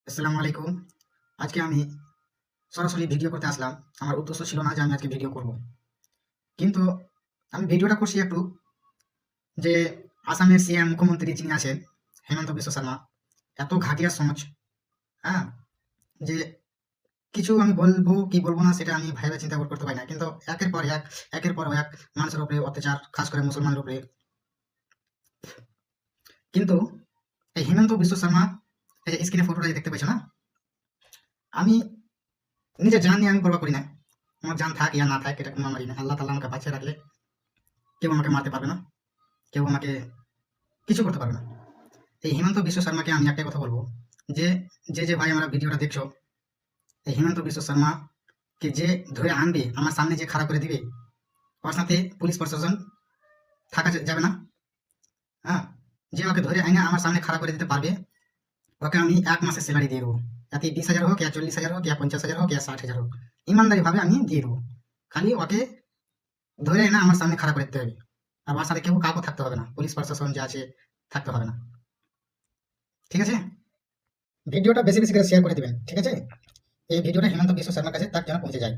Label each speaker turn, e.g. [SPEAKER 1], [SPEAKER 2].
[SPEAKER 1] আসসালামু আলাইকুম। আজকে আমি সরাসরি ভিডিও করতে আসলাম। আমার উদ্দেশ্য ছিল না যে আমি আজকে ভিডিও করব। কিন্তু আমি ভিডিওটা করছি একটু যে আসামের সিএম মুখ্যমন্ত্রী যিনি আছেন হেমন্ত বিশ্ব শর্মা, এত ঘাটিয়া সোচ, হ্যাঁ? যে কিছু আমি বলবো কি বলবো না সেটা আমি ভাইবা চিন্তা করতে পারি না। কিন্তু একের পর এক মানুষের উপরে অত্যাচার, খাস করে মুসলমানের উপরে। কিন্তু এই হেমন্ত বিশ্ব শর্মা, এই যে স্ক্রিনে ফটোটা দেখতে পাচ্ছ না? আমি নিজের জান নিয়ে আমি পরোয়া করি না। আমার জান থাক ইয়া না থাক এটা কোনো আমারই না। আল্লাহ তাআলা আমাকে বাঁচিয়ে রাখলে কেউ আমাকে মারতে পারবে না, কেউ আমাকে কিছু করতে পারবে না। এই হিমন্ত বিশ্ব শর্মাকে আমি একটাই কথা বলবো যে যে ভাই আমরা ভিডিওটা দেখছো, এই হিমন্ত বিশ্ব শর্মাকে যে ধরে আনবে আমার সামনে যে খাড়া করে দিবে, ওর সাথে পুলিশ প্রশাসন থাকা যাবে না। হ্যাঁ, যে ওকে ধরে আইনে আমার সামনে খাড়া করে দিতে পারবে, ওকে আমি 1 মাসের স্যালারি দিয়ে দেবো। তাতে 20,000 হোক, ইয়া 40,000 হোক, ইয়া 50,000 হোক, ইয়া 60,000 হোক, ইমানদারি ভাবে আমি দিয়ে দেবো। খালি ওকে ধরে এনে আমার সামনে খাড়া করে দিতে হবে। আর ওর সাথে কেউ কাউকে থাকতে হবে না, পুলিশ প্রশাসন যে আছে থাকতে হবে না। ঠিক আছে? ভিডিওটা বেশি বেশি করে শেয়ার করে দিবেন, ঠিক আছে? এই ভিডিওটা হিমন্ত বিশ্ব শর্মার কাছে তার যেন পৌঁছে যায়।